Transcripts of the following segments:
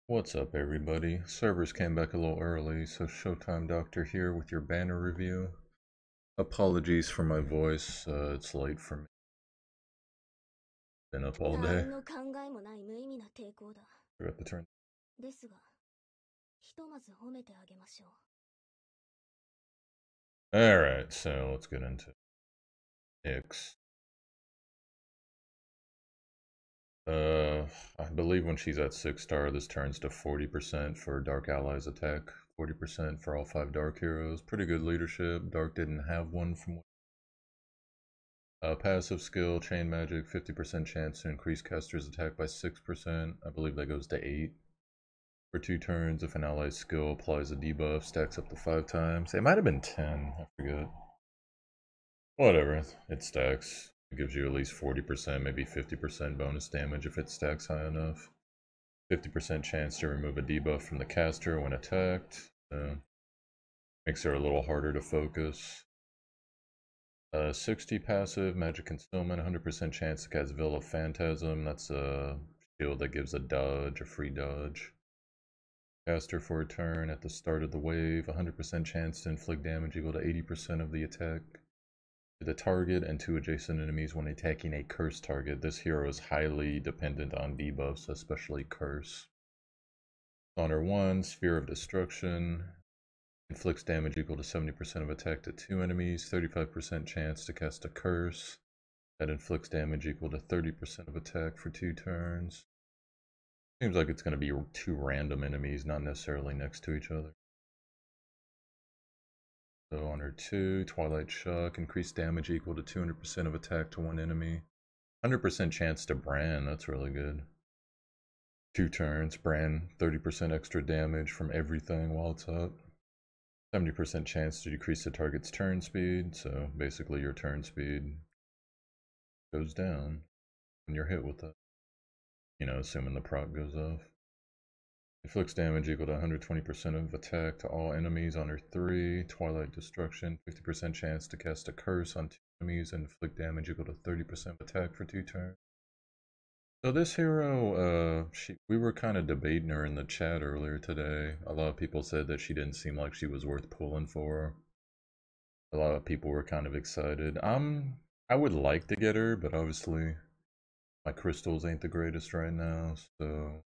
What's up, everybody? Servers came back a little early, so Showtimedr here with your banner review. Apologies for my voice, it's late for me. Been up all day. Forgot to turn. Alright, so let's get into Nyx. I believe when she's at 6-star, this turns to 40% for Dark Allies attack, 40% for all 5 Dark heroes. Pretty good leadership. Dark didn't have one from passive skill, chain magic, 50% chance to increase caster's attack by 6%. I believe that goes to 8. For 2 turns, if an ally's skill applies a debuff, stacks up to 5 times. It might have been 10, I forget. Whatever, it stacks. It gives you at least 40%, maybe 50% bonus damage if it stacks high enough. 50% chance to remove a debuff from the caster when attacked. Makes her a little harder to focus. 60 passive, magic concealment, 100% chance to cast Veil of Phantasm. That's a shield that gives a dodge, a free dodge. Caster for a turn at the start of the wave, 100% chance to inflict damage equal to 80% of the attack to the target and 2 adjacent enemies when attacking a curse target. This hero is highly dependent on debuffs, especially curse. Honor 1, Sphere of Destruction. Inflicts damage equal to 70% of attack to 2 enemies, 35% chance to cast a curse. That inflicts damage equal to 30% of attack for 2 turns. Seems like it's going to be 2 random enemies, not necessarily next to each other. So Honor 2, Twilight Shock, increased damage equal to 200% of attack to 1 enemy. 100% chance to brand, that's really good. 2 turns, brand, 30% extra damage from everything while it's up. 70% chance to decrease the target's turn speed, so basically your turn speed goes down when you're hit with it. You know, assuming the proc goes off. Inflicts damage equal to 120% of attack to all enemies. Honor 3, Twilight Destruction, 50% chance to cast a curse on 2 enemies and inflict damage equal to 30% attack for 2 turns. So this hero, we were kind of debating her in the chat earlier today. A lot of people said that she didn't seem like she was worth pulling for. A lot of people were kind of excited. I would like to get her, but obviously my crystals ain't the greatest right now, so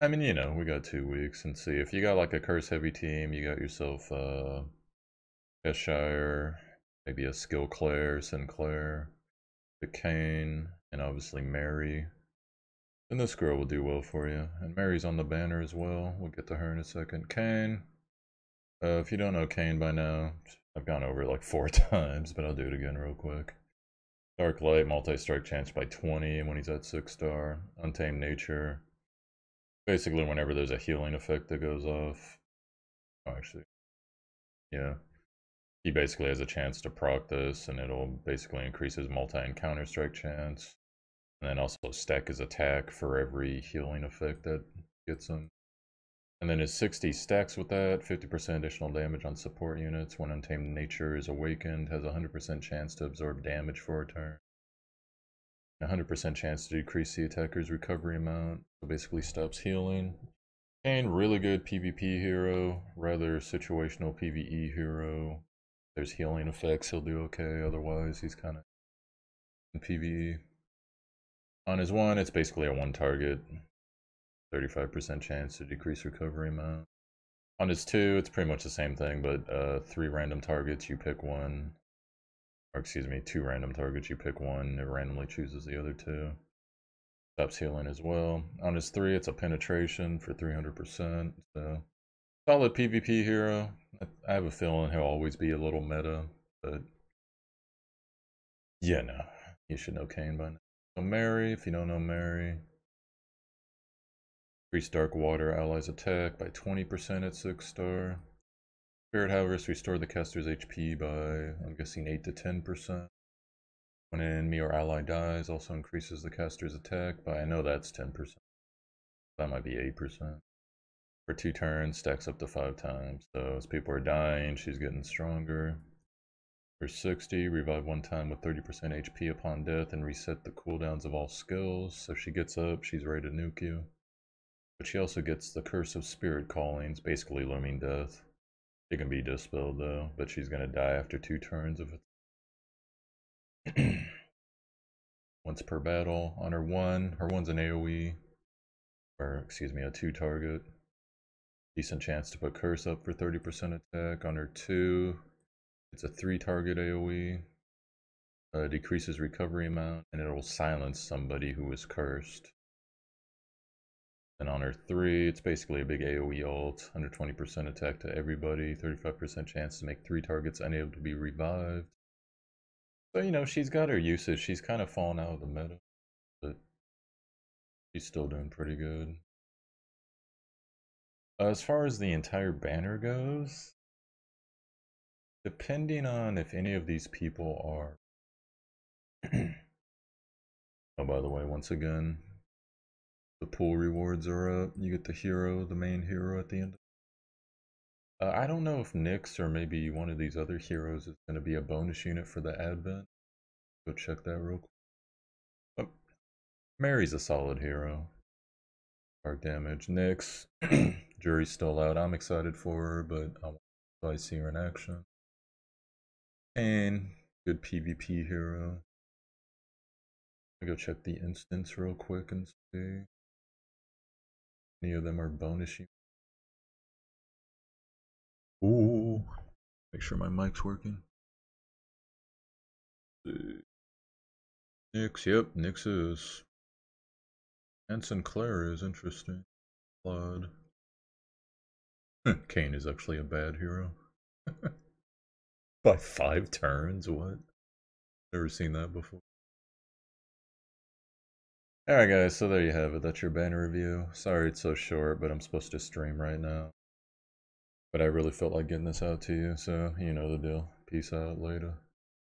I mean, you know, we got 2 weeks and see if you got like a curse heavy team, you got yourself Cheshire, maybe a Skill Claire, Sinclair, the Cain, and obviously Mary. Then this girl will do well for you. And Mary's on the banner as well. We'll get to her in a second. Cain. If you don't know Cain by now, I've gone over it like 4 times, but I'll do it again real quick. Dark Light, multi-strike chance by 20 when he's at 6-star. Untamed Nature. Basically, whenever there's a healing effect that goes off. Oh, actually, yeah. He basically has a chance to proc this, and it'll basically increase his multi and counter strike chance. And then also stack his attack for every healing effect that gets him. And then his 60 stacks with that, 50% additional damage on support units. When Untamed Nature is awakened, has a 100% chance to absorb damage for a turn. 100% chance to decrease the attacker's recovery amount, so basically stops healing. Cain, really good PvP hero, rather situational PvE hero. There's healing effects, he'll do okay, otherwise he's kind of in PvE. On his 1, it's basically a 1 target, 35% chance to decrease recovery amount. On his 2, it's pretty much the same thing, but 3 random targets, you pick one. Or excuse me, 2 random targets, you pick one, it randomly chooses the other 2. Stops healing as well. On his 3, it's a penetration for 300%, so solid PvP hero. I have a feeling he'll always be a little meta, but yeah, no, you should know Cain by now. So Mary, if you don't know Mary, increase Dark Water allies attack by 20% at 6-star. Spirit Harvest, restore the caster's HP by, I'm guessing, 8 to 10%. When an enemy or ally dies, also increases the caster's attack by, I know that's 10%. That might be 8%. For 2 turns, stacks up to 5 times. So as people are dying, she's getting stronger. For 60, revive 1 time with 30% HP upon death and reset the cooldowns of all skills. So if she gets up, she's ready to nuke you. But she also gets the Curse of Spirit Callings, basically Looming Death. It can be dispelled though, but she's gonna die after 2 turns of it. Once per battle. On her 1, her 1's an AoE, or excuse me, a 2 target. Decent chance to put Curse up for 30% attack. On her 2, it's a 3 target AoE. Decreases recovery amount, and it will silence somebody who is cursed. And on her 3, it's basically a big AoE ult, 120% attack to everybody, 35% chance to make 3 targets unable to be revived. So, you know, she's got her uses. She's kind of fallen out of the meta, but she's still doing pretty good. As far as the entire banner goes, depending on if any of these people are... Oh, by the way, once again, the pool rewards are up. You get the hero, the main hero at the end. I don't know if Nyx or maybe one of these other heroes is going to be a bonus unit for the Advent. Go check that real quick. Oh, Mary's a solid hero. Dark damage. Nyx, jury's still out. I'm excited for her, but I see her in action. Cain, good PvP hero. I'll go check the instance real quick and see. Any of them are bonus units. Ooh, make sure my mic's working. Nyx, yep, Nyx is. And Sinclair is interesting. Blood. Cain is actually a bad hero. By 5 turns? What? Never seen that before. Alright guys, so there you have it. That's your banner review. Sorry it's so short, but I'm supposed to stream right now. But I really felt like getting this out to you, so you know the deal. Peace out, later.